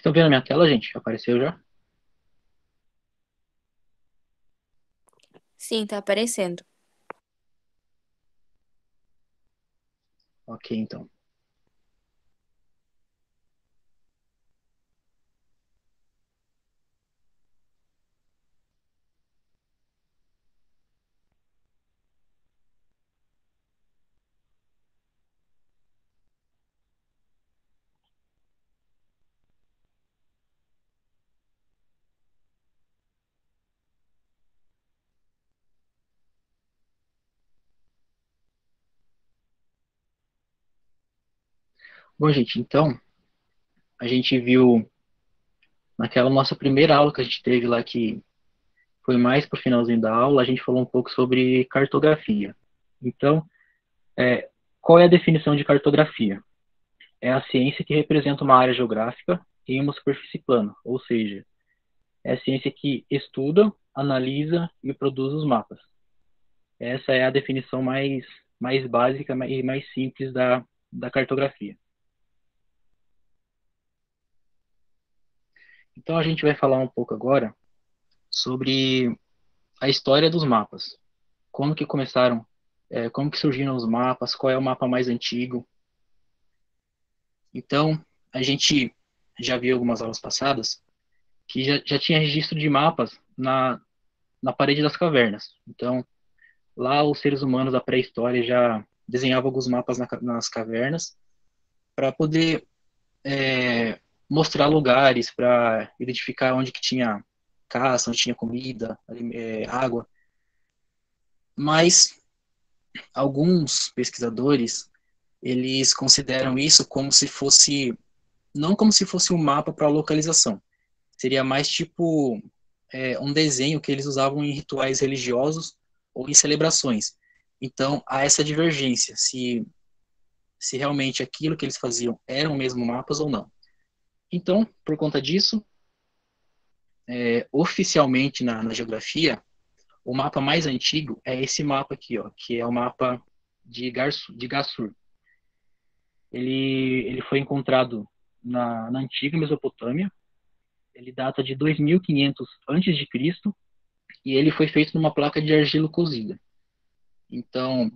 Estão vendo a minha tela, gente? Apareceu já? Sim, tá aparecendo. Ok, então. Bom, gente, então, a gente viu naquela nossa primeira aula que a gente teve lá, que foi mais pro finalzinho da aula, a gente falou um pouco sobre cartografia. Então, é, qual é a definição de cartografia? É a ciência que representa uma área geográfica em uma superfície plana, ou seja, é a ciência que estuda, analisa e produz os mapas. Essa é a definição mais básica e mais simples da cartografia. Então a gente vai falar um pouco agora sobre a história dos mapas. Como que começaram, como que surgiram os mapas, qual é o mapa mais antigo. Então, a gente já viu algumas aulas passadas que já tinha registro de mapas na parede das cavernas. Então, lá os seres humanos da pré-história já desenhavam alguns mapas nas cavernas para poder mostrar lugares, para identificar onde que tinha caça, onde tinha comida, água. Mas alguns pesquisadores, eles consideram isso como se fosse, não como se fosse um mapa para localização. Seria mais tipo um desenho que eles usavam em rituais religiosos ou em celebrações. Então, há essa divergência, se realmente aquilo que eles faziam eram mesmo mapas ou não. Então, por conta disso, oficialmente na geografia, o mapa mais antigo é esse mapa aqui, ó, que é o mapa de Gassur. Ele foi encontrado na antiga Mesopotâmia. Ele data de 2500 antes de Cristo e ele foi feito numa placa de argila cozida. Então,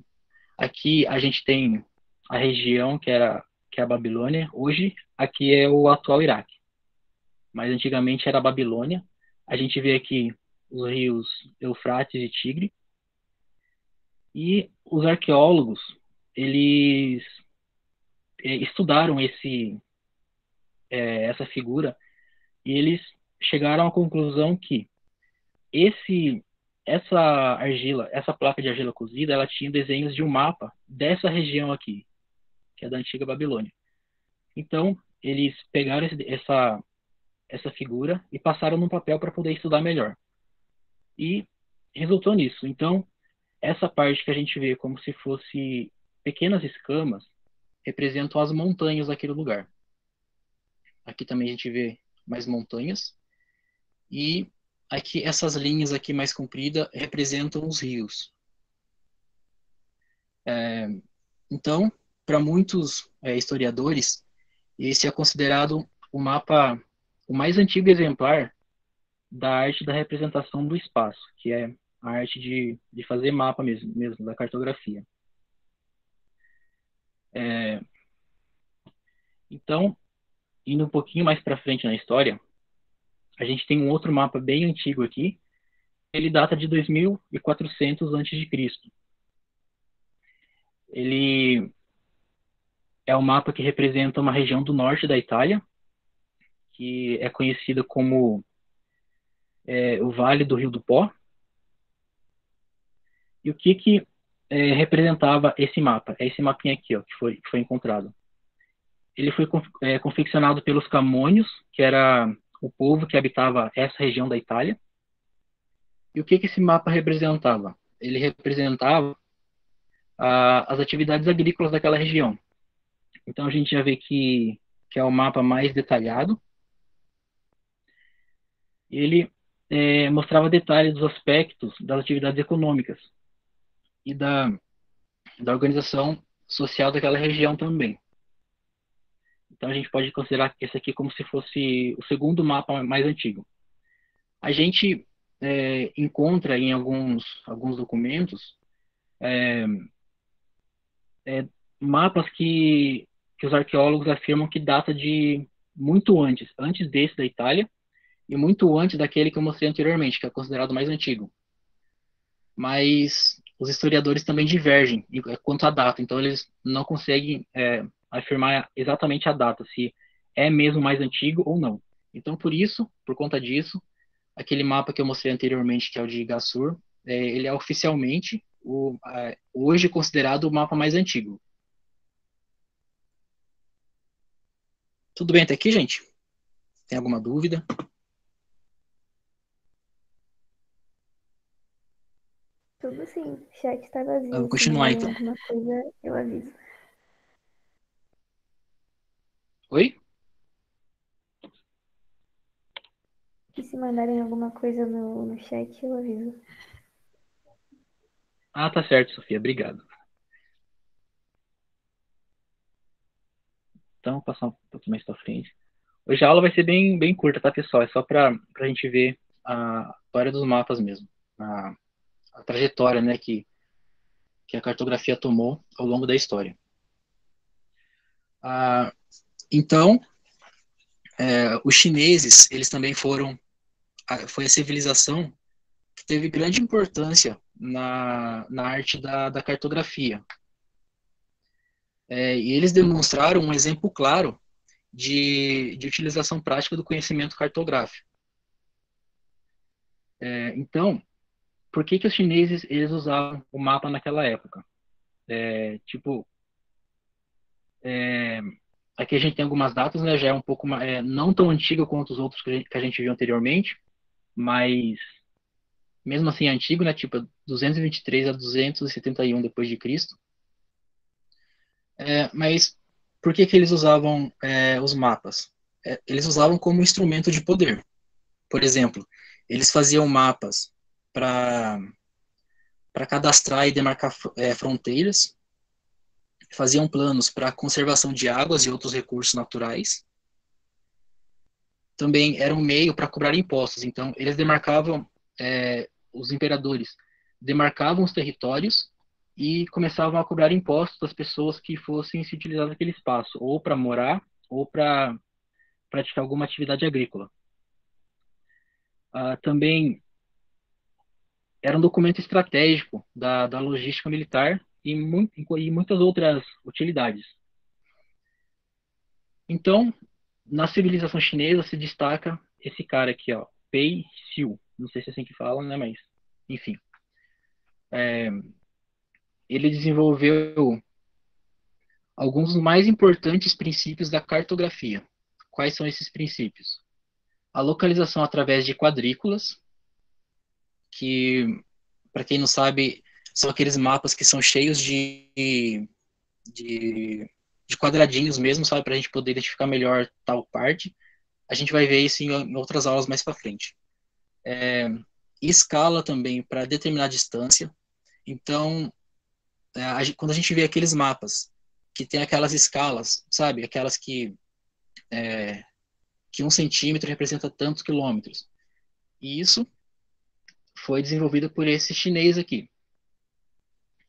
aqui a gente tem a região que é a Babilônia. Hoje, aqui é o atual Iraque, mas antigamente era a Babilônia. A gente vê aqui os rios Eufrates e Tigre. E os arqueólogos, eles estudaram essa figura e eles chegaram à conclusão que esse essa argila, essa placa de argila cozida, ela tinha desenhos de um mapa dessa região aqui, que é da antiga Babilônia. Então, eles pegaram essa figura e passaram no papel para poder estudar melhor. E resultou nisso. Então, essa parte que a gente vê como se fosse pequenas escamas representam as montanhas daquele lugar. Aqui também a gente vê mais montanhas. E aqui essas linhas aqui mais compridas representam os rios. Então, para muitos historiadores, esse é considerado o mapa, o mais antigo exemplar da arte da representação do espaço, que é a arte de fazer mapa mesmo da cartografia. É, então, indo um pouquinho mais para frente na história, a gente tem um outro mapa bem antigo aqui. Ele data de 2400 antes de Cristo. Ele é um mapa que representa uma região do norte da Itália, que é conhecida como o Vale do Rio do Pó. E o que representava esse mapa? É esse mapinha aqui, ó, que foi encontrado. Ele foi confeccionado pelos Camônios, que era o povo que habitava essa região da Itália. E o que esse mapa representava? Ele representava as atividades agrícolas daquela região. Então a gente já vê que é o mapa mais detalhado. Ele mostrava detalhes dos aspectos das atividades econômicas e da organização social daquela região também. Então a gente pode considerar esse aqui como se fosse o segundo mapa mais antigo. A gente encontra em alguns documentos mapas que os arqueólogos afirmam que data de muito antes desse da Itália, e muito antes daquele que eu mostrei anteriormente, que é considerado mais antigo. Mas os historiadores também divergem quanto à data, então eles não conseguem afirmar exatamente a data, se é mesmo mais antigo ou não. Então, por conta disso, aquele mapa que eu mostrei anteriormente, que é o de Gassur, ele é oficialmente hoje considerado o mapa mais antigo. Tudo bem até aqui, gente? Tem alguma dúvida? Tudo sim. O chat tá Eu vou vazio. Se continuar mandarem então. alguma coisa, eu aviso. Oi? E se mandarem alguma coisa no chat, eu aviso. Ah, tá certo, Sofia. Obrigado. Então, vou passar um pouquinho mais pra frente. Hoje a aula vai ser bem curta, tá, pessoal? É só pra gente ver a história dos mapas mesmo. A trajetória, né, que a cartografia tomou ao longo da história. Ah, então, os chineses, eles também foi a civilização que teve grande importância na arte da cartografia. E eles demonstraram um exemplo claro de utilização prática do conhecimento cartográfico. Então, por que os chineses eles usavam o mapa naquela época? Tipo, aqui a gente tem algumas datas, né? Já é um pouco não tão antiga quanto os outros que a gente viu anteriormente, mas mesmo assim é antigo, né? Tipo, 223 a 271 depois de Cristo. Mas por que eles usavam os mapas? Eles usavam como instrumento de poder. Por exemplo, eles faziam mapas para cadastrar e demarcar fronteiras, faziam planos para conservação de águas e outros recursos naturais. Também era um meio para cobrar impostos. Então, eles demarcavam, os imperadores demarcavam os territórios e começavam a cobrar impostos das pessoas que fossem se utilizar daquele espaço, ou para morar, ou para praticar alguma atividade agrícola. Também era um documento estratégico da logística militar e muitas outras utilidades. Então, na civilização chinesa se destaca esse cara aqui, ó, Pei Xiu. Não sei se é assim que fala, né? Mas, enfim. Ele desenvolveu alguns dos mais importantes princípios da cartografia. Quais são esses princípios? A localização através de quadrículas, que, para quem não sabe, são aqueles mapas que são cheios de, de quadradinhos mesmo, sabe? Para a gente poder identificar melhor tal parte. A gente vai ver isso em outras aulas mais para frente. Escala também para determinar a distância. Então, quando a gente vê aqueles mapas que tem aquelas escalas, sabe? Aquelas que 1 centímetro representa tantos quilômetros. E isso foi desenvolvido por esse chinês aqui.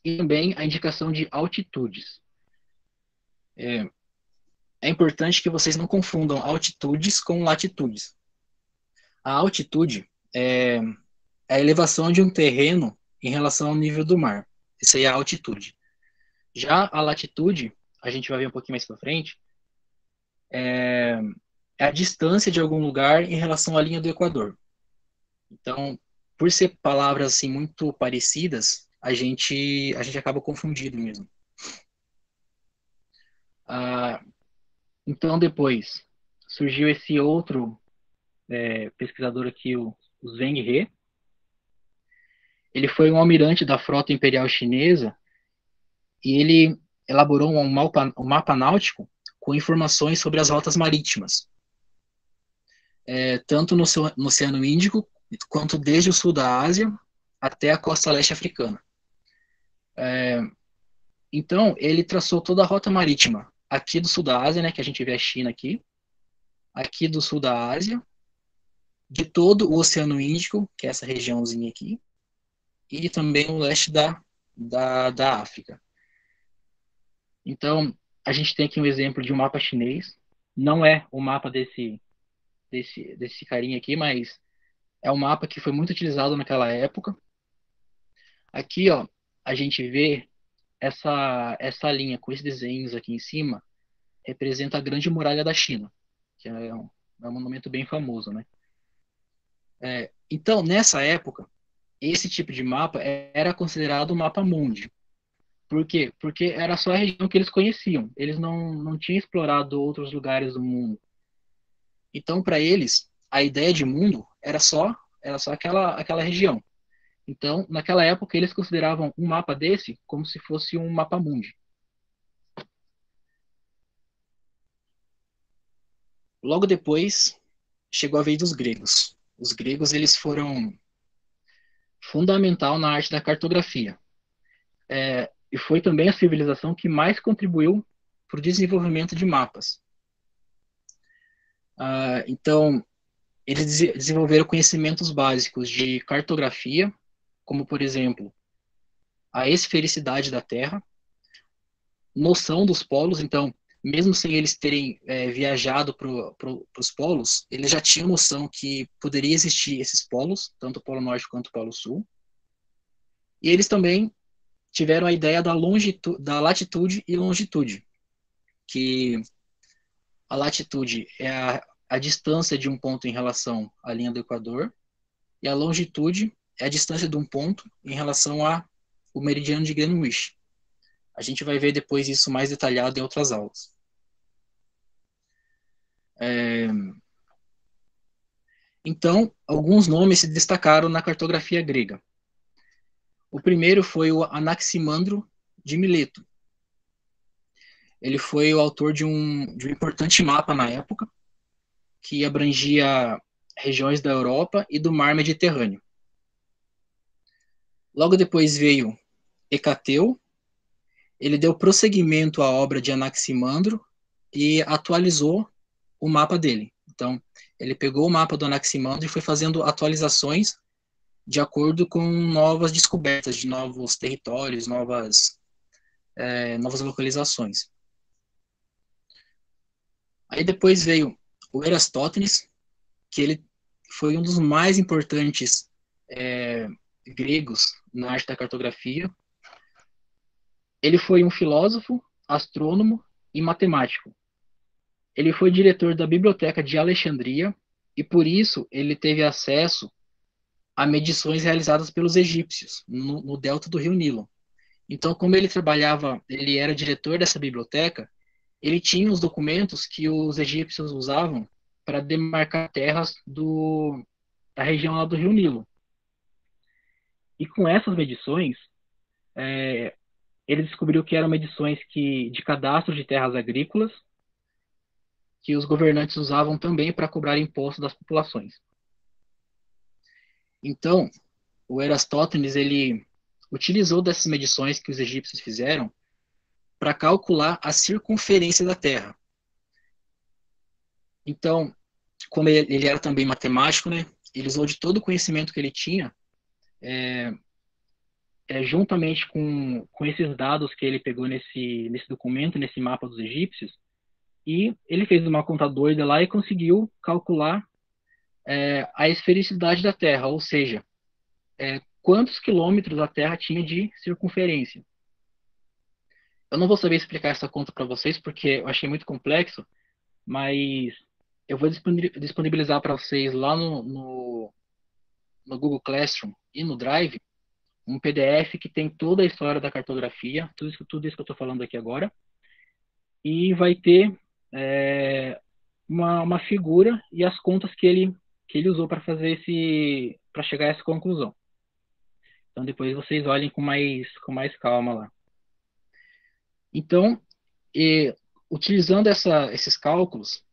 E também a indicação de altitudes. É importante que vocês não confundam altitudes com latitudes. A altitude é a elevação de um terreno em relação ao nível do mar. Isso aí é a altitude. Já a latitude, a gente vai ver um pouquinho mais para frente, é a distância de algum lugar em relação à linha do Equador. Então, por ser palavras assim muito parecidas, a gente acaba confundido mesmo. Ah, então, depois surgiu esse outro pesquisador aqui, o Zheng He. Ele foi um almirante da frota imperial chinesa e ele elaborou um mapa náutico com informações sobre as rotas marítimas, tanto no Oceano Índico quanto desde o sul da Ásia até a costa leste africana. Então, ele traçou toda a rota marítima aqui do sul da Ásia, né, que a gente vê a China aqui do sul da Ásia, de todo o Oceano Índico, que é essa regiãozinha aqui, e também o leste da África. Então, a gente tem aqui um exemplo de um mapa chinês. Não é o mapa desse carinha aqui, mas é um mapa que foi muito utilizado naquela época. Aqui, ó, a gente vê essa linha com esses desenhos aqui em cima, representa a Grande Muralha da China, que é um monumento bem famoso, né? Então, nessa época, esse tipo de mapa era considerado um mapa mundi. Por quê? Porque era só a região que eles conheciam. Eles não tinham explorado outros lugares do mundo. Então, para eles, a ideia de mundo era só aquela região. Então, naquela época, eles consideravam um mapa desse como se fosse um mapa mundi. Logo depois, chegou a vez dos gregos. Os gregos, eles foram fundamental na arte da cartografia. E foi também a civilização que mais contribuiu para o desenvolvimento de mapas. Então, eles desenvolveram conhecimentos básicos de cartografia, como, por exemplo, a esfericidade da Terra, noção dos polos. Então, mesmo sem eles terem viajado para os polos, eles já tinham noção que poderia existir esses polos, tanto o Polo Norte quanto o Polo Sul. E eles também tiveram a ideia da latitude e longitude, que a latitude é a distância de um ponto em relação à linha do Equador, e a longitude é a distância de um ponto em relação ao meridiano de Greenwich. A gente vai ver depois isso mais detalhado em outras aulas. Então, alguns nomes se destacaram na cartografia grega. O primeiro foi o Anaximandro de Mileto. Ele foi o autor de um importante mapa na época, que abrangia regiões da Europa e do Mar Mediterrâneo. Logo depois veio Hecateu. Ele deu prosseguimento à obra de Anaximandro e atualizou o mapa dele. Então, ele pegou o mapa do Anaximandro e foi fazendo atualizações de acordo com novas descobertas de novos territórios, novas localizações. Aí depois veio o Erastótenes, que ele foi um dos mais importantes gregos na arte da cartografia. Ele foi um filósofo, astrônomo e matemático. Ele foi diretor da Biblioteca de Alexandria e, por isso, ele teve acesso a medições realizadas pelos egípcios no delta do rio Nilo. Então, como ele era diretor dessa biblioteca, ele tinha os documentos que os egípcios usavam para demarcar terras da região lá do rio Nilo. E com essas medições, ele descobriu que eram medições de cadastro de terras agrícolas, que os governantes usavam também para cobrar impostos das populações. Então, o Erastótenes, ele utilizou dessas medições que os egípcios fizeram para calcular a circunferência da Terra. Então, como ele era também matemático, né, ele usou de todo o conhecimento que ele tinha, juntamente com esses dados que ele pegou nesse documento, nesse mapa dos egípcios, e ele fez uma conta doida lá e conseguiu calcular a esfericidade da Terra, ou seja, quantos quilômetros a Terra tinha de circunferência. Eu não vou saber explicar essa conta para vocês, porque eu achei muito complexo, mas eu vou disponibilizar para vocês lá no Google Classroom e no Drive um PDF que tem toda a história da cartografia, tudo isso que eu estou falando aqui agora, e vai ter uma figura e as contas que ele usou para para chegar a essa conclusão. Então depois vocês olhem com mais calma lá. Então, utilizando esses cálculos,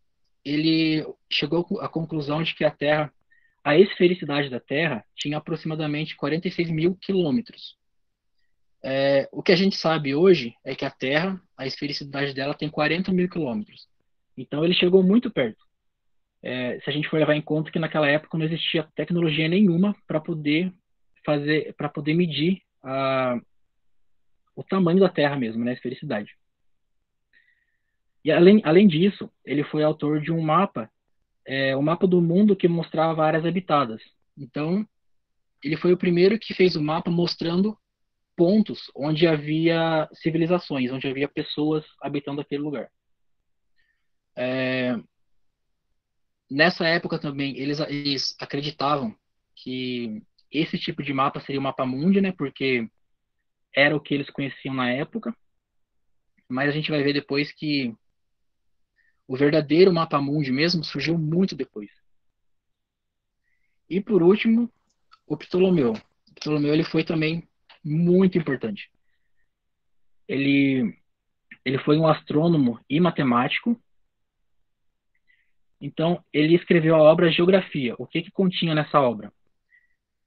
ele chegou à conclusão de que a esfericidade da Terra tinha aproximadamente 46 mil quilômetros. O que a gente sabe hoje é que a Terra, a esfericidade dela tem 40 mil quilômetros. Então ele chegou muito perto. Se a gente for levar em conta que naquela época não existia tecnologia nenhuma para poder medir o tamanho da Terra mesmo, né, a esfericidade. E além disso, ele foi autor de um mapa do mundo que mostrava áreas habitadas. Então, ele foi o primeiro que fez o mapa mostrando pontos onde havia civilizações, onde havia pessoas habitando aquele lugar. Nessa época também, eles acreditavam que esse tipo de mapa seria o mapa mundi, né? Porque era o que eles conheciam na época. Mas a gente vai ver depois que o verdadeiro mapa mundi mesmo surgiu muito depois. E por último, o Ptolomeu. O Ptolomeu ele foi também muito importante. Ele, ele foi um astrônomo e matemático. Então, ele escreveu a obra Geografia. O que continha nessa obra?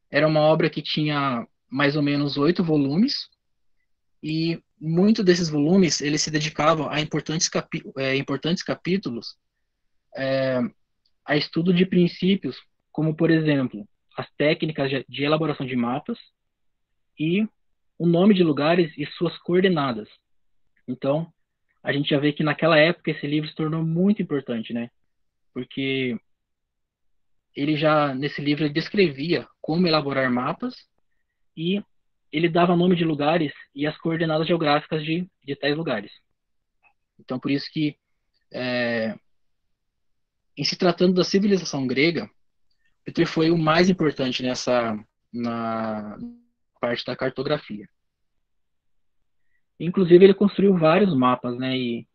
Era uma obra que tinha mais ou menos 8 volumes, e muitos desses volumes eles se dedicavam a importantes capítulos a estudo de princípios, como, por exemplo, as técnicas de elaboração de mapas e o nome de lugares e suas coordenadas. Então, a gente já vê que naquela época esse livro se tornou muito importante, né? Porque nesse livro, ele descrevia como elaborar mapas e ele dava nome de lugares e as coordenadas geográficas de tais lugares. Então, por isso que, em se tratando da civilização grega, Petri foi o mais importante na parte da cartografia. Inclusive, ele construiu vários mapas, né? E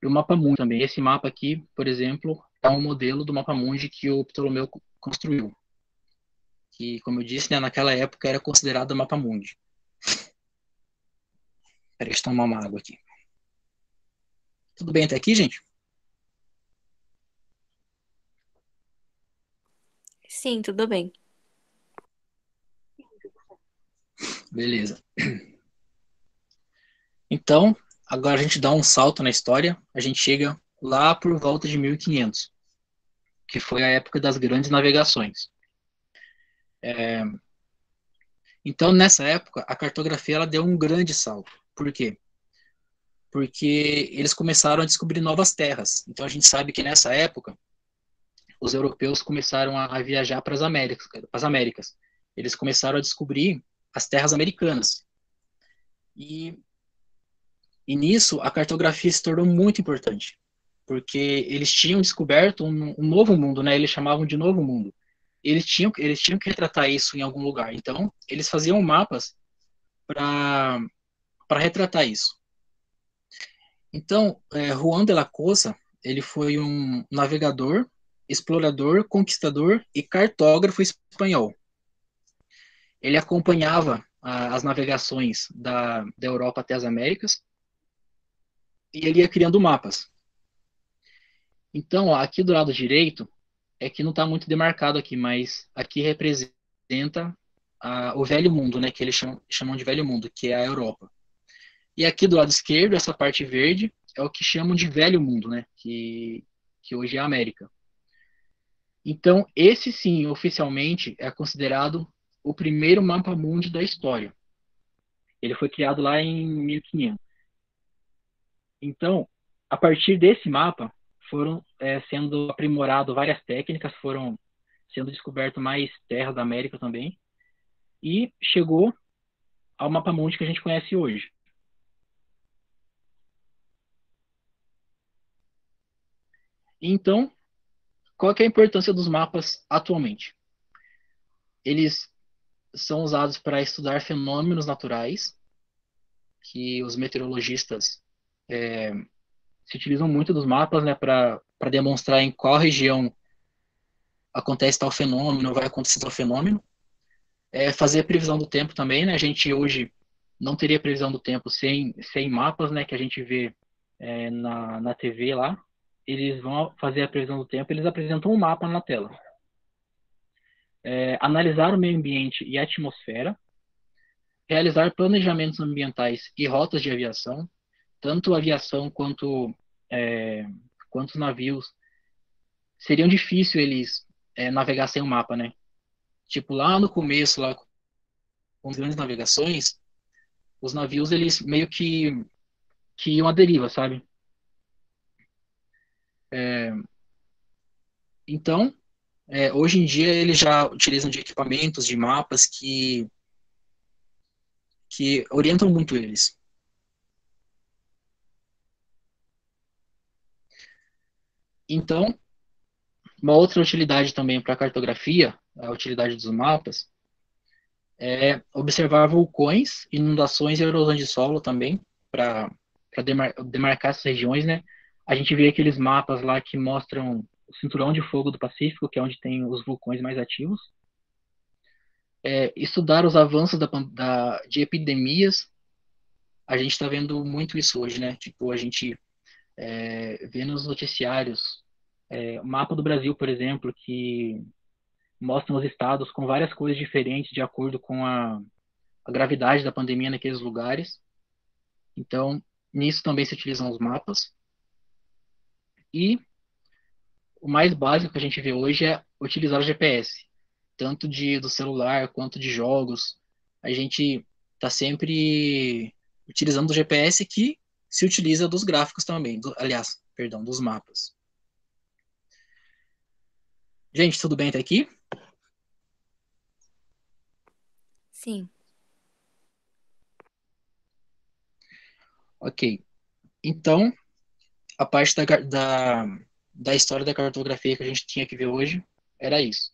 o mapa mundi também. Esse mapa aqui, por exemplo, é um modelo do mapa mundi que o Ptolomeu construiu. Que, como eu disse, né, naquela época era considerado o mapa mundi. Peraí, deixa eu tomar uma água aqui. Tudo bem até aqui, gente? Sim, tudo bem. Beleza. Então, agora a gente dá um salto na história. A gente chega lá por volta de 1500, que foi a época das grandes navegações. Então, nessa época, a cartografia ela deu um grande salto. Por quê? Porque eles começaram a descobrir novas terras. Então, a gente sabe que nessa época, os europeus começaram a viajar para as Américas. Eles começaram a descobrir as terras americanas. E, e nisso, a cartografia se tornou muito importante, porque eles tinham descoberto um novo mundo, né? Eles chamavam de novo mundo. Eles tinham que retratar isso em algum lugar. Então, eles faziam mapas para retratar isso. Então, Juan de la Cosa, ele foi um navegador, explorador, conquistador e cartógrafo espanhol. Ele acompanhava as navegações da Europa até as Américas e ele ia criando mapas. Então, ó, aqui do lado direito, é que não está muito demarcado aqui, mas aqui representa o Velho Mundo, né, que eles chamam de Velho Mundo, que é a Europa. E aqui do lado esquerdo, essa parte verde, é o que chamam de Velho Mundo, né, que hoje é a América. Então, esse sim, oficialmente, é considerado o primeiro mapa mundi da história. Ele foi criado lá em 1500. Então, a partir desse mapa, foram sendo aprimorado várias técnicas, foram sendo descoberto mais terras da América também, e chegou ao mapa mundi que a gente conhece hoje. Então, qual que é a importância dos mapas atualmente? Eles são usados para estudar fenômenos naturais, que os meteorologistas se utilizam muito dos mapas, né, para demonstrar em qual região acontece tal fenômeno, vai acontecer tal fenômeno. Fazer a previsão do tempo também, né? A gente hoje não teria previsão do tempo sem mapas, né, que a gente vê na TV lá. Eles vão fazer a previsão do tempo, eles apresentam um mapa na tela. Analisar o meio ambiente e a atmosfera, realizar planejamentos ambientais e rotas de aviação, tanto aviação é, quanto os navios, seriam difícil eles navegar sem o mapa, né? Tipo, lá no começo, lá com as grandes navegações, os navios, eles meio que iam à deriva, sabe? Então, hoje em dia, eles já utilizam de equipamentos, de mapas que orientam muito eles. Então, uma outra utilidade também para a cartografia, a utilidade dos mapas, é observar vulcões, inundações e erosões de solo também, para demarcar essas regiões, né? A gente vê aqueles mapas lá que mostram o cinturão de fogo do Pacífico, que é onde tem os vulcões mais ativos. Estudar os avanços de epidemias. A gente está vendo muito isso hoje, né? Tipo, a gente vê nos noticiários o mapa do Brasil, por exemplo, que mostram os estados com várias cores diferentes de acordo com a gravidade da pandemia naqueles lugares. Então, nisso também se utilizam os mapas. E o mais básico que a gente vê hoje é utilizar o GPS, tanto do celular quanto de jogos. A gente está sempre utilizando o GPS que se utiliza dos gráficos também, aliás, perdão, dos mapas. Gente, tudo bem até aqui? Sim. Ok. Então, a parte da história da cartografia que a gente tinha que ver hoje era isso.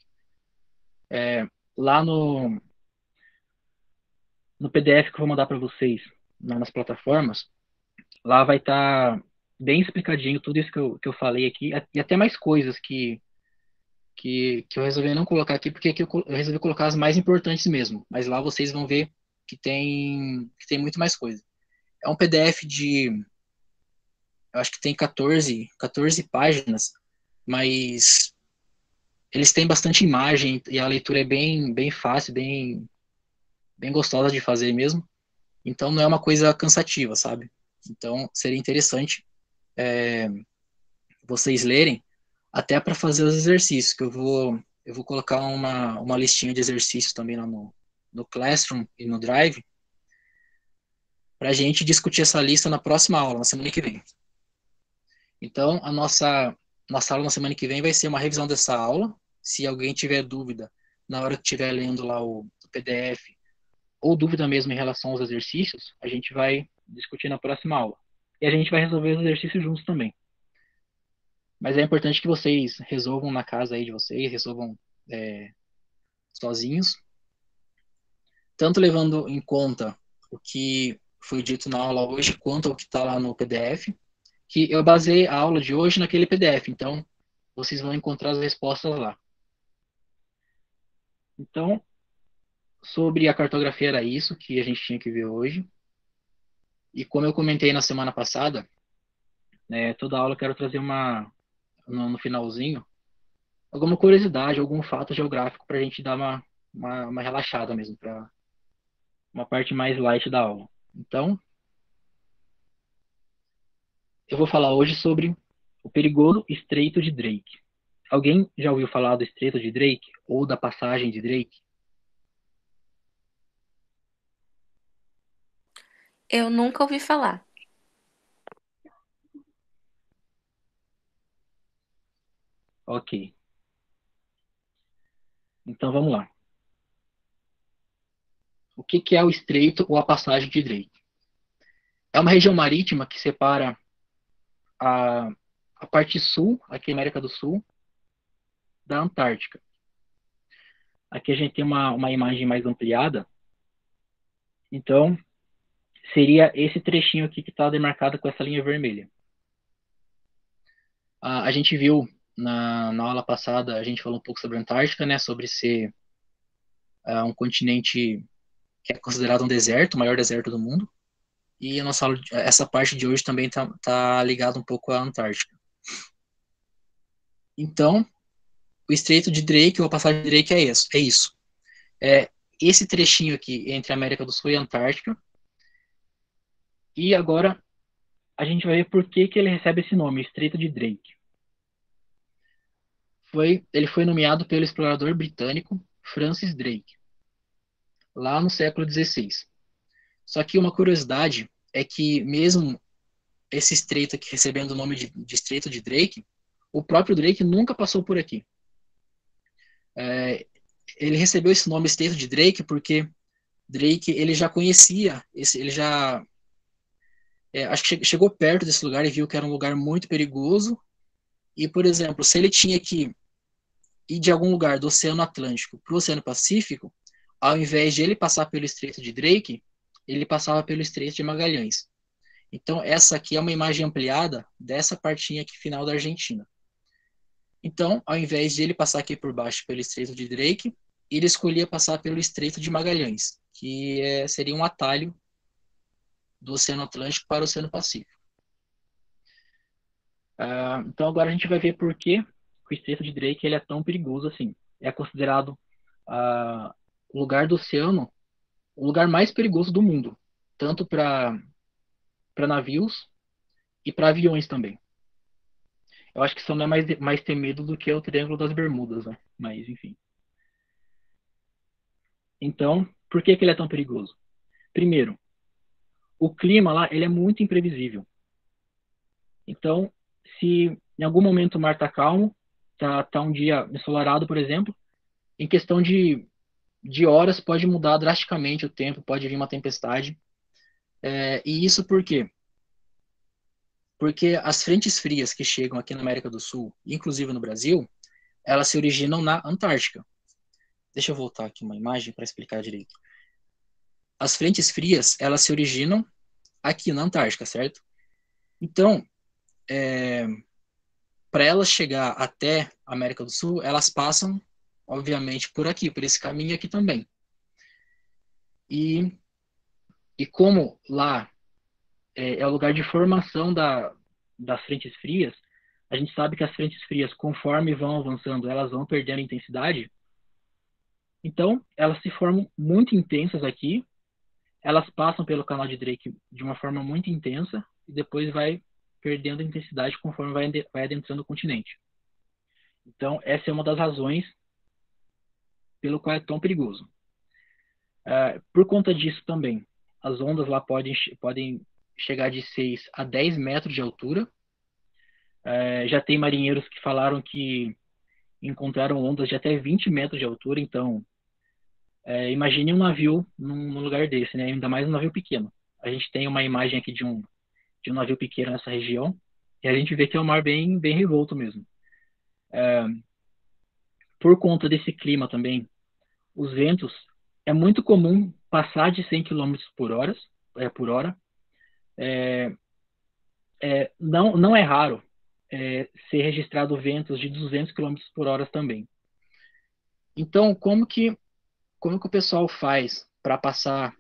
Lá no PDF que eu vou mandar para vocês nas plataformas, lá vai estar bem explicadinho tudo isso que eu falei aqui, e até mais coisas que eu resolvi não colocar aqui, porque aqui eu resolvi colocar as mais importantes mesmo. Mas lá vocês vão ver que tem muito mais coisa. É um PDF eu acho que tem 14 páginas, mas eles têm bastante imagem e a leitura é bem fácil, bem gostosa de fazer mesmo. Então não é uma coisa cansativa, sabe? Então seria interessante vocês lerem até para fazer os exercícios, que eu vou colocar uma listinha de exercícios também lá no Classroom e no Drive, para a gente discutir essa lista na próxima aula, na semana que vem. Então, a nossa aula na semana que vem vai ser uma revisão dessa aula. Se alguém tiver dúvida na hora que estiver lendo lá o PDF, ou dúvida mesmo em relação aos exercícios, a gente vai discutir na próxima aula. E a gente vai resolver os exercícios juntos também. Mas é importante que vocês resolvam na casa aí de vocês, resolvam sozinhos, tanto levando em conta o que foi dito na aula hoje, quanto o que está lá no PDF, que eu baseei a aula de hoje naquele PDF, então vocês vão encontrar as respostas lá. Então, sobre a cartografia era isso que a gente tinha que ver hoje. E como eu comentei na semana passada, toda aula eu quero trazer no finalzinho, alguma curiosidade, algum fato geográfico para a gente dar uma relaxada mesmo, para uma parte mais light da aula. Então, eu vou falar hoje sobre o perigoso Estreito de Drake. Alguém já ouviu falar do Estreito de Drake ou da passagem de Drake? Eu nunca ouvi falar. Ok. Então vamos lá. O que é o Estreito ou a passagem de Drake? É uma região marítima que separa a, a parte sul, aqui na América do Sul, da Antártica. Aqui a gente tem uma imagem mais ampliada. Então, seria esse trechinho aqui que está demarcado com essa linha vermelha. A gente viu na aula passada, a gente falou um pouco sobre a Antártica, né, sobre ser um continente que é considerado um deserto, o maior deserto do mundo. E a nossa aula, essa parte de hoje também tá ligada um pouco à Antártica. Então, o Estreito de Drake, ou a passagem de Drake é isso. esse trechinho aqui entre a América do Sul e a Antártica. E agora a gente vai ver por que ele recebe esse nome, Estreito de Drake. Ele foi nomeado pelo explorador britânico Francis Drake, lá no século XVI. Só que uma curiosidade é que mesmo esse estreito aqui recebendo o nome de Estreito de Drake, o próprio Drake nunca passou por aqui. Ele recebeu esse nome Estreito de Drake porque Drake ele já conhecia, acho que chegou perto desse lugar e viu que era um lugar muito perigoso. E, por exemplo, se ele tinha que ir de algum lugar do Oceano Atlântico para o Oceano Pacífico, ao invés de ele passar pelo Estreito de Drake, ele passava pelo Estreito de Magalhães. Então, essa aqui é uma imagem ampliada dessa partinha aqui final da Argentina. Então, ao invés de ele passar aqui por baixo pelo Estreito de Drake, ele escolhia passar pelo Estreito de Magalhães, que seria um atalho do Oceano Atlântico para o Oceano Pacífico. Então, agora a gente vai ver por que o Estreito de Drake ele é tão perigoso assim. É considerado o lugar do oceano o lugar mais perigoso do mundo, tanto para navios e para aviões também. Eu acho que isso não é mais temido do que o Triângulo das Bermudas, né? Mas, enfim. Então, por que ele é tão perigoso? Primeiro, o clima lá ele é muito imprevisível. Então, se em algum momento o mar está calmo, tá um dia ensolarado, por exemplo, em questão de horas pode mudar drasticamente o tempo, pode vir uma tempestade. E isso por quê? Porque as frentes frias que chegam aqui na América do Sul, inclusive no Brasil, elas se originam na Antártica. Deixa eu voltar aqui uma imagem para explicar direito. As frentes frias, elas se originam aqui na Antártica, certo? Então, para elas chegar até a América do Sul, elas passam, obviamente, por aqui, por esse caminho aqui também. E como lá é o lugar de formação das frentes frias, a gente sabe que as frentes frias, conforme vão avançando, elas vão perdendo intensidade. Então, elas se formam muito intensas aqui, elas passam pelo canal de Drake de uma forma muito intensa e depois vai perdendo intensidade conforme vai adentrando o continente. Então, essa é uma das razões pelo qual é tão perigoso. Por conta disso também, as ondas lá podem chegar de 6 a 10 metros de altura. Já tem marinheiros que falaram que encontraram ondas de até 20 metros de altura. Então, imagine um navio num lugar desse, né? Ainda mais um navio pequeno. A gente tem uma imagem aqui de um navio pequeno nessa região e a gente vê que é um mar bem, bem revolto mesmo. Por conta desse clima também, os ventos é muito comum passar de 100 km por hora. Não é raro ser registrado ventos de 200 km por hora também. Então, como que o pessoal faz para passar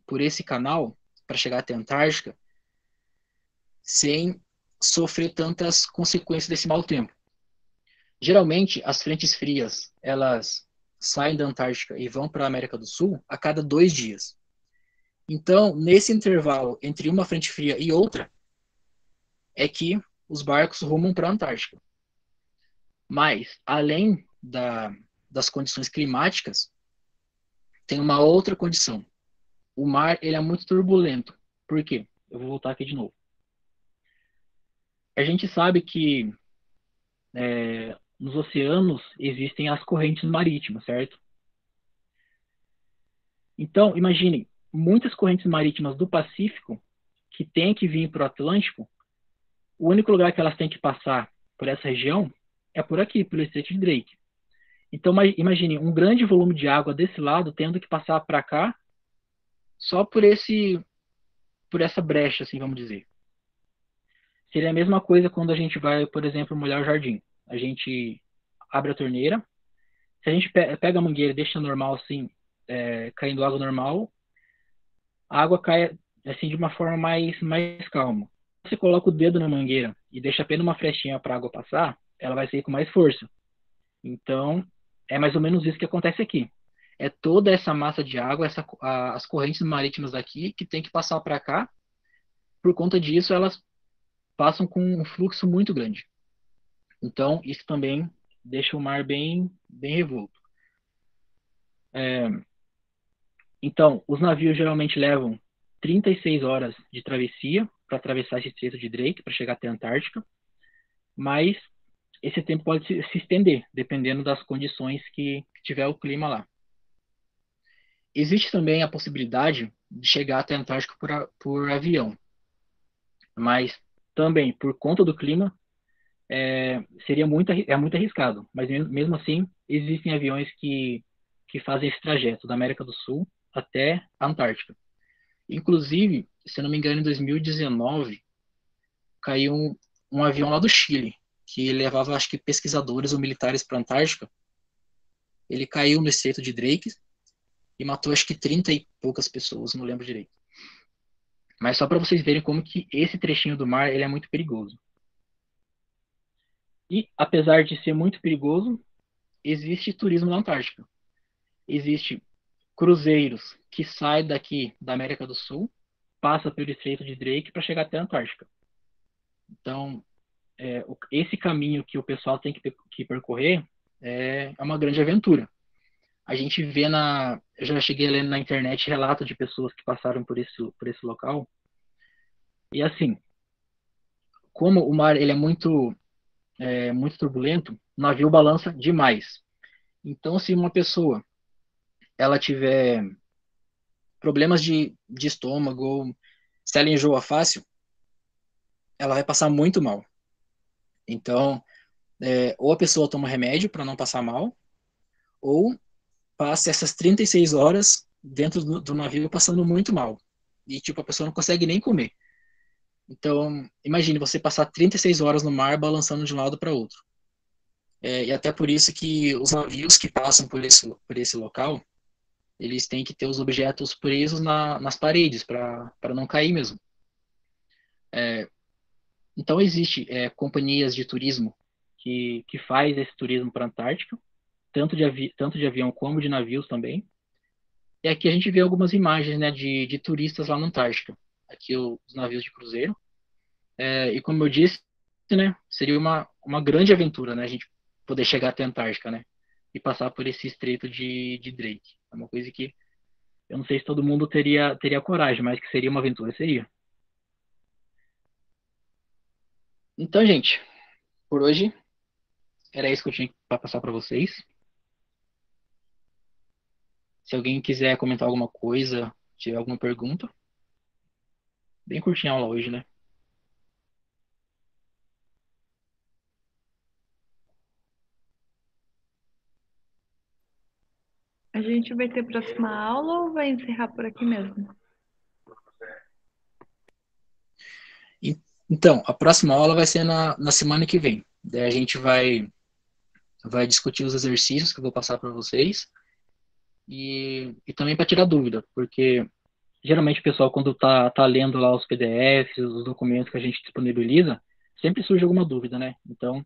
por esse canal, para chegar até a Antártica, sem sofrer tantas consequências desse mau tempo? Geralmente, as frentes frias, elas saem da Antártica e vão para a América do Sul a cada 2 dias. Então, nesse intervalo entre uma frente fria e outra, é que os barcos rumam para a Antártica. Mas, além das condições climáticas, tem uma outra condição. O mar ele é muito turbulento. Por quê? Eu vou voltar aqui de novo. A gente sabe que nos oceanos existem as correntes marítimas, certo? Então, imagine, muitas correntes marítimas do Pacífico que têm que vir para o Atlântico, o único lugar que elas têm que passar por essa região é por aqui, pelo Estreito de Drake. Então, imagine um grande volume de água desse lado tendo que passar para cá só por essa brecha, assim, vamos dizer. Seria a mesma coisa quando a gente vai, por exemplo, molhar o jardim. A gente abre a torneira, se a gente pega a mangueira e deixa normal assim, caindo água normal, a água cai assim de uma forma mais calma. Se você coloca o dedo na mangueira e deixa apenas uma flechinha para a água passar, ela vai sair com mais força. Então, é mais ou menos isso que acontece aqui. é toda essa massa de água, as correntes marítimas daqui que tem que passar para cá. Por conta disso, elas passam com um fluxo muito grande. Então, isso também deixa o mar bem revolto. Então, os navios geralmente levam 36 horas de travessia para atravessar esse estreito de Drake, para chegar até a Antártica, mas esse tempo pode se estender, dependendo das condições que tiver o clima lá. Existe também a possibilidade de chegar até a Antártica por avião, mas também, por conta do clima, seria muito arriscado. Mas mesmo assim, existem aviões que fazem esse trajeto da América do Sul até a Antártica. Inclusive, se não me engano, em 2019, caiu um avião lá do Chile, que levava, acho que, pesquisadores ou militares para a Antártica. Ele caiu no estreito de Drake e matou, acho que, 30 e poucas pessoas, não lembro direito. Mas só para vocês verem como que esse trechinho do mar ele é muito perigoso. E, apesar de ser muito perigoso, existe turismo na Antártica. Existe cruzeiros que saem daqui da América do Sul, passa pelo Estreito de Drake para chegar até a Antártica. Então, esse caminho que o pessoal tem que percorrer é uma grande aventura. A gente vê eu já cheguei a ler na internet relatos de pessoas que passaram por esse local. E assim, como o mar ele é muito turbulento, o navio balança demais. Então, se uma pessoa ela tiver problemas de estômago, ou se ela enjoa fácil, ela vai passar muito mal. Então, ou a pessoa toma remédio para não passar mal, ou passa essas 36 horas dentro do navio passando muito mal. E, tipo, a pessoa não consegue nem comer. Então, imagine você passar 36 horas no mar balançando de um lado para outro. E até por isso que os navios que passam por esse local, eles têm que ter os objetos presos nas paredes para não cair mesmo. Então, existe companhias de turismo que faz esse turismo para a Antártica, tanto de avião como de navios também. E aqui a gente vê algumas imagens, né, de turistas lá na Antártica. Aqui os navios de cruzeiro. E como eu disse, né, seria uma grande aventura, né, a gente poder chegar até a Antártica, né, e passar por esse estreito de Drake. É uma coisa que eu não sei se todo mundo teria coragem, mas que seria uma aventura, seria. Então, gente, por hoje era isso que eu tinha para passar para vocês. Se alguém quiser comentar alguma coisa, tiver alguma pergunta. Bem curtinha a aula hoje, né? A gente vai ter próxima aula ou vai encerrar por aqui mesmo? Então, a próxima aula vai ser na semana que vem. Daí a gente vai discutir os exercícios que eu vou passar para vocês e também para tirar dúvida, porque geralmente o pessoal, quando tá lendo lá os PDFs, os documentos que a gente disponibiliza, sempre surge alguma dúvida, né? Então,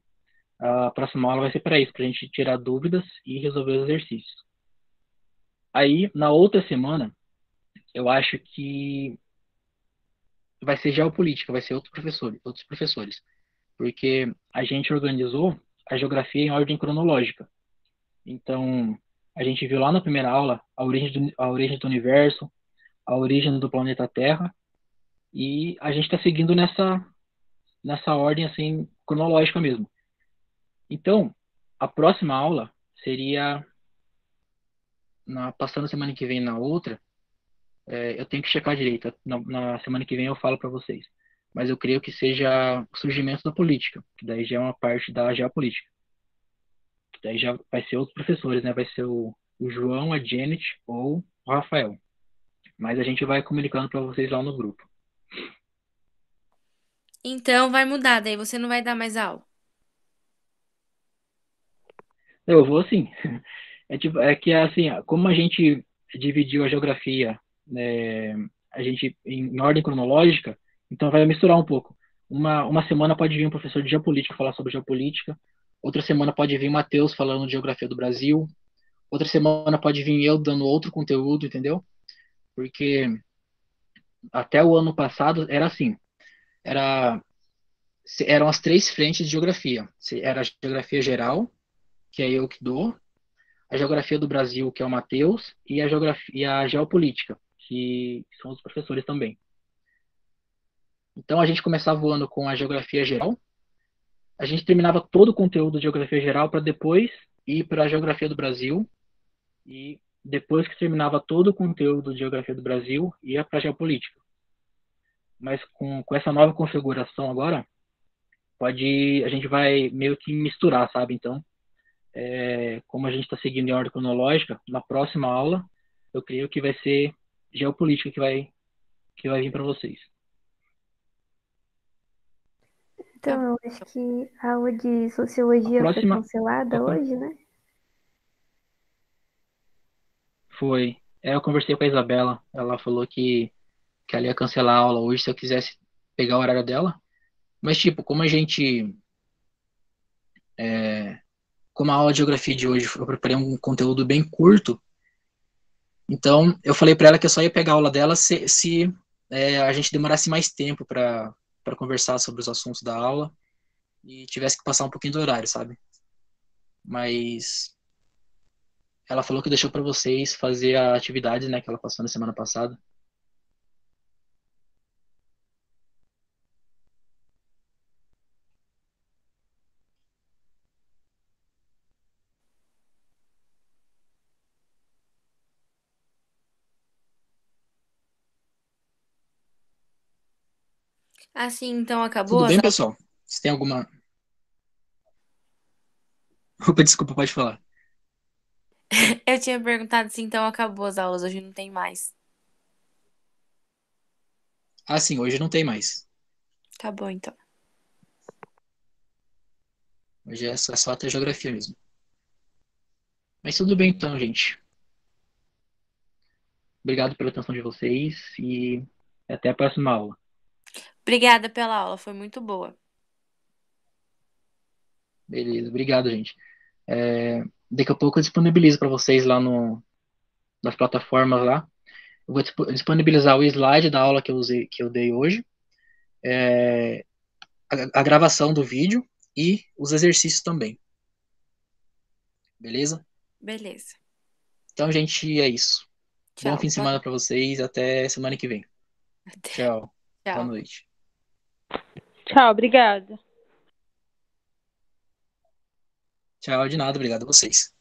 a próxima aula vai ser para isso, para a gente tirar dúvidas e resolver os exercícios. Aí, na outra semana, eu acho que vai ser geopolítica, vai ser outros professores, porque a gente organizou a geografia em ordem cronológica. Então, a gente viu lá na primeira aula a origem do universo, a origem do planeta Terra, e a gente está seguindo nessa ordem assim cronológica mesmo. Então, a próxima aula seria passando a semana que vem na outra. Eu tenho que checar direito. Na semana que vem eu falo para vocês. Mas eu creio que seja o surgimento da política, que daí já é uma parte da geopolítica. Que daí já vai ser outros professores, né? Vai ser o João, a Janet ou o Rafael. Mas a gente vai comunicando para vocês lá no grupo. Então vai mudar, daí você não vai dar mais aula. Eu vou sim. É que assim, como a gente dividiu a geografia, né, a gente em ordem cronológica, então vai misturar um pouco. Uma semana pode vir um professor de geopolítica falar sobre geopolítica, outra semana pode vir o Matheus falando de geografia do Brasil, outra semana pode vir eu dando outro conteúdo, entendeu? Porque até o ano passado era assim, era, eram as três frentes de geografia. Era a geografia geral, que é eu que dou, a geografia do Brasil, que é o Matheus, e a geografia, a geopolítica, que são os professores também. Então a gente começava o ano com a geografia geral, a gente terminava todo o conteúdo de geografia geral para depois ir para a geografia do Brasil, e depois que terminava todo o conteúdo de geografia do Brasil, ia para a geopolítica. Mas com essa nova configuração agora, a gente vai meio que misturar, sabe? Então, como a gente está seguindo em ordem cronológica, na próxima aula, eu creio que vai ser geopolítica que vai vir para vocês. Então, eu acho que a aula de sociologia foi cancelada hoje, né? Foi. Eu conversei com a Isabela. Ela falou que ela ia cancelar a aula hoje se eu quisesse pegar o horário dela. Mas, tipo, como a aula de geografia de hoje, eu preparei um conteúdo bem curto, então eu falei para ela que eu só ia pegar a aula dela se a gente demorasse mais tempo para conversar sobre os assuntos da aula e tivesse que passar um pouquinho do horário, sabe? Mas ela falou que deixou para vocês fazer a atividade, né, que ela passou na semana passada. Assim, então acabou Tudo as bem, aulas? pessoal? Se tem alguma... Opa, desculpa, pode falar. Eu tinha perguntado se então acabou as aulas, hoje não tem mais. Ah, sim, hoje não tem mais. Tá bom, então. Hoje é só até geografia mesmo. Mas tudo bem então, gente. Obrigado pela atenção de vocês e até a próxima aula. Obrigada pela aula, foi muito boa. Beleza, obrigado, gente. Daqui a pouco eu disponibilizo para vocês lá nas plataformas lá. Eu vou disponibilizar o slide da aula que eu dei hoje, a gravação do vídeo e os exercícios também. Beleza? Beleza. Então, gente, é isso. Bom Tchau. fim de semana para vocês. Até semana que vem. Tchau. Boa Tchau. noite. Tchau, obrigada. Tchau, de nada. Obrigado a vocês.